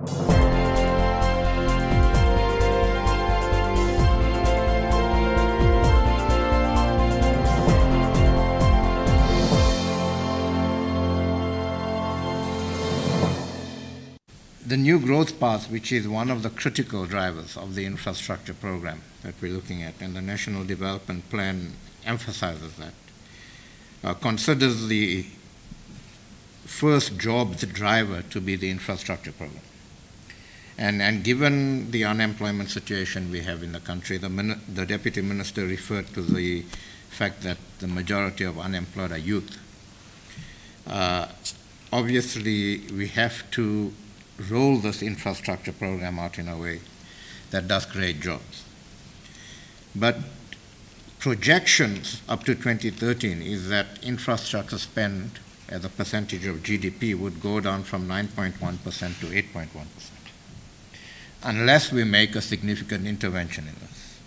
The new growth path, which is one of the critical drivers of the infrastructure program that we're looking at, and the National Development Plan emphasizes that, considers the first jobs driver to be the infrastructure program. And given the unemployment situation we have in the country, the Deputy Minister referred to the fact that the majority of unemployed are youth. Obviously, we have to roll this infrastructure program out in a way that does create jobs. But projections up to 2013 is that infrastructure spend as a percentage of GDP would go down from 9.1% to 8.1%, unless we make a significant intervention in this.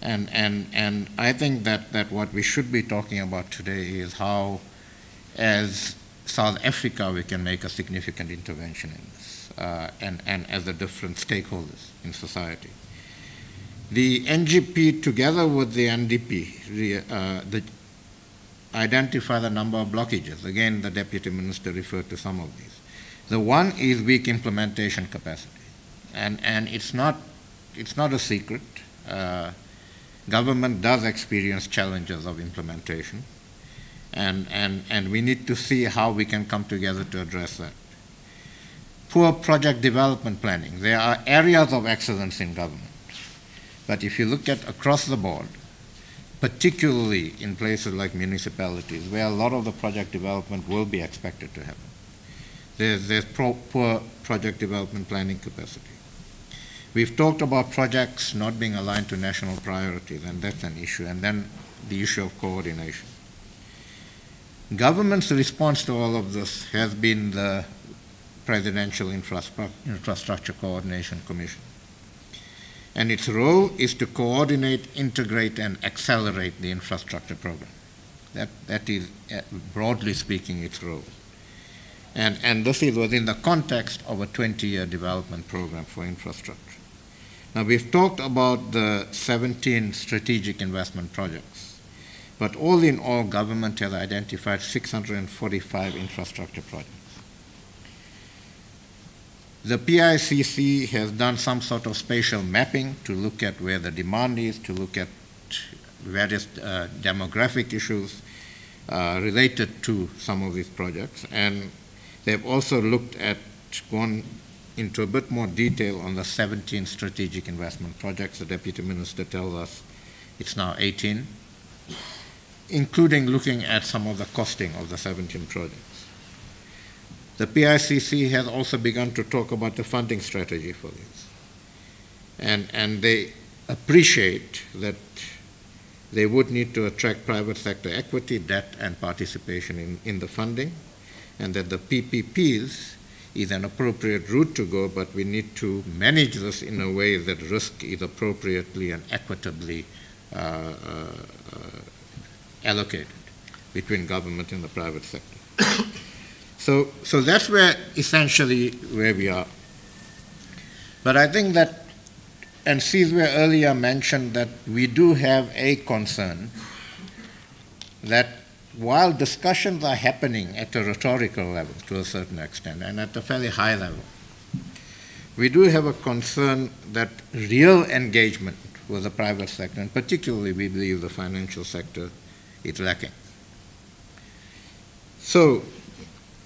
And I think that what we should be talking about today is how, as South Africa, we can make a significant intervention in this. And as the different stakeholders in society. The NGP, together with the NDP, identify the number of blockages. Again, the Deputy Minister referred to some of these. The one is weak implementation capacity. And it's not a secret. Government does experience challenges of implementation. And we need to see how we can come together to address that. Poor project development planning. There are areas of excellence in government. But if you look at across the board, particularly in places like municipalities, where a lot of the project development will be expected to happen, there's poor project development planning capacity. We've talked about projects not being aligned to national priorities, and that's an issue. And then the issue of coordination. Government's response to all of this has been the Presidential Infrastructure Coordination Commission. And its role is to coordinate, integrate, and accelerate the infrastructure program. That is, broadly speaking, its role. And this is within the context of a 20-year development program for infrastructure. Now, we've talked about the 17 strategic investment projects, but all in all, government has identified 645 infrastructure projects. The PICC has done some sort of spatial mapping to look at where the demand is, to look at various demographic issues related to some of these projects. And they've also gone into a bit more detail on the 17 strategic investment projects. The Deputy Minister tells us it's now 18, including looking at some of the costing of the 17 projects. The PICC has also begun to talk about the funding strategy for this. And they appreciate that they would need to attract private sector equity, debt, and participation in the funding, and that the PPPs is an appropriate route to go, but we need to manage this in a way that risk is appropriately and equitably allocated between government and the private sector. So that's essentially where we are. But I think that, and Sizwe earlier mentioned that we do have a concern that while discussions are happening at a rhetorical level to a certain extent and at a fairly high level, we do have a concern that real engagement with the private sector, and particularly we believe the financial sector, is lacking. So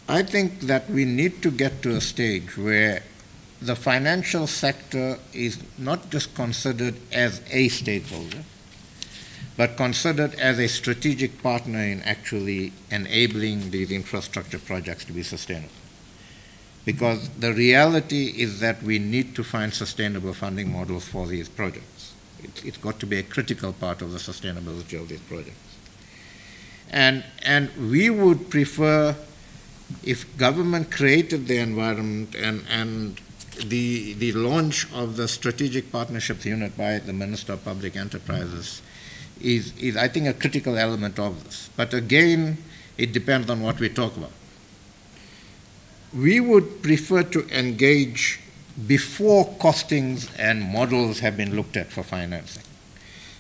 I think that we need to get to a stage where the financial sector is not just considered as a stakeholder, but considered as a strategic partner in actually enabling these infrastructure projects to be sustainable. Because the reality is that we need to find sustainable funding models for these projects. It's got to be a critical part of the sustainability of these projects. And we would prefer if government created the environment and the launch of the Strategic Partnerships Unit by the Minister of Public Enterprises is I think, a critical element of this. But again, it depends on what we talk about. We would prefer to engage before costings and models have been looked at for financing,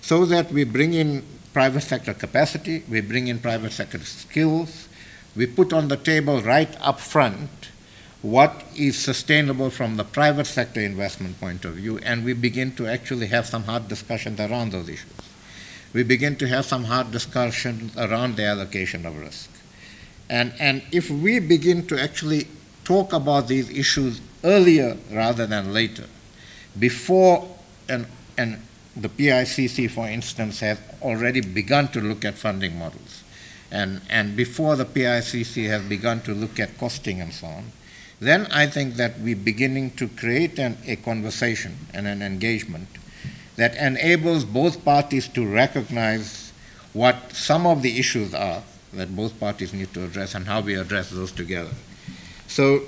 so that we bring in private sector capacity, we bring in private sector skills, we put on the table right up front what is sustainable from the private sector investment point of view, and we begin to actually have some hard discussions around those issues. We begin to have some hard discussions around the allocation of risk. And if we begin to actually talk about these issues earlier rather than later, before and the PICC, for instance, has already begun to look at funding models, and before the PICC has begun to look at costing and so on, then I think that we're beginning to create a conversation and an engagement that enables both parties to recognize what some of the issues are that both parties need to address and how we address those together. So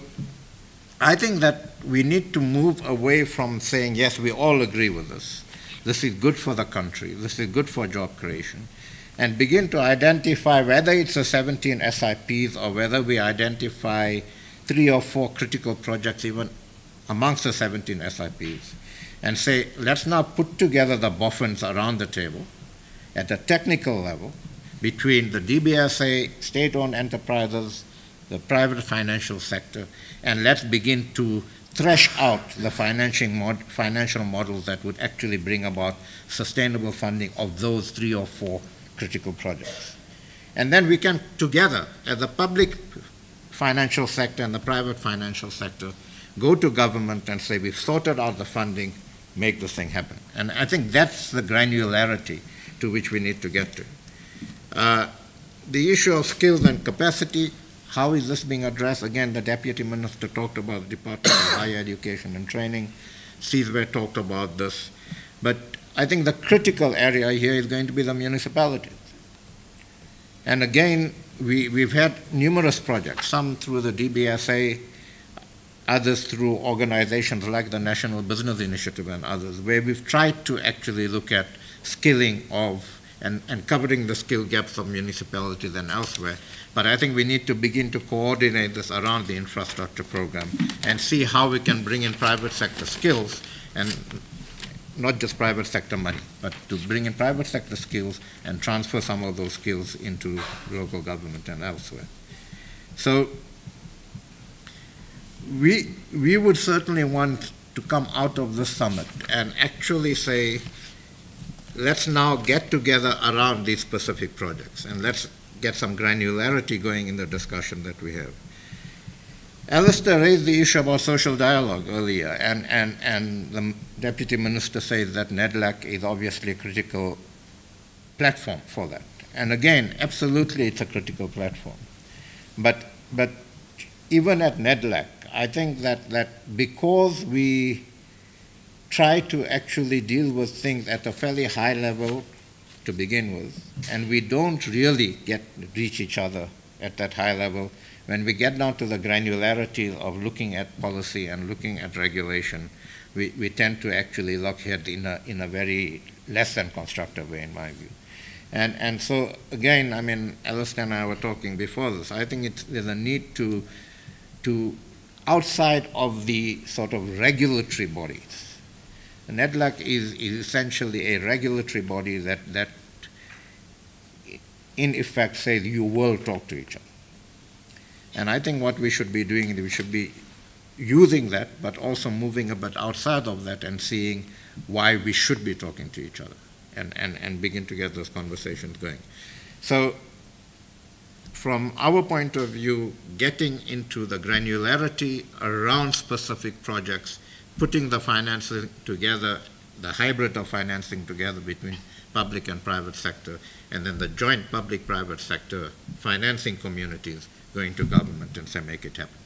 I think that we need to move away from saying, yes, we all agree with this. This is good for the country. This is good for job creation. And begin to identify whether it's the 17 SIPs or whether we identify 3 or 4 critical projects even amongst the 17 SIPs and say, let's now put together the boffins around the table at a technical level between the DBSA, state-owned enterprises, the private financial sector, and let's begin to thresh out the financial models that would actually bring about sustainable funding of those 3 or 4 critical projects. And then we can together, as the public financial sector and the private financial sector, go to government and say, we've sorted out the funding, make this thing happen. And I think that's the granularity to which we need to get to. The issue of skills and capacity, how is this being addressed? Again, the Deputy Minister talked about the Department of Higher Education and Training. CISWE talked about this. But I think the critical area here is going to be the municipalities. And again, we've had numerous projects, some through the DBSA, others through organizations like the National Business Initiative and others, where we've tried to actually look at skilling of and covering the skill gaps of municipalities and elsewhere. But I think we need to begin to coordinate this around the infrastructure program and see how we can bring in private sector skills, and not just private sector money, but to bring in private sector skills and transfer some of those skills into local government and elsewhere. So we would certainly want to come out of this summit and actually say, let's now get together around these specific projects and let's get some granularity going in the discussion that we have. Alistair raised the issue about social dialogue earlier, and the Deputy Minister says that NEDLAC is obviously a critical platform for that. And again, absolutely it's a critical platform. But even at NEDLAC, I think that because we try to actually deal with things at a fairly high level to begin with, and we don't really reach each other at that high level, when we get down to the granularity of looking at policy and looking at regulation, we tend to actually look head in a very less than constructive way, in my view. And so, again, I mean, Alistair and I were talking before this. I think there's a need to outside of the sort of regulatory bodies. NEDLAC is essentially a regulatory body that in effect says you will talk to each other. And I think what we should be doing is we should be using that, but also moving a bit outside of that and seeing why we should be talking to each other and begin to get those conversations going. So from our point of view, getting into the granularity around specific projects, putting the financing together, the hybrid of financing together between public and private sector, and then the joint public-private sector financing communities going to government and say, make it happen.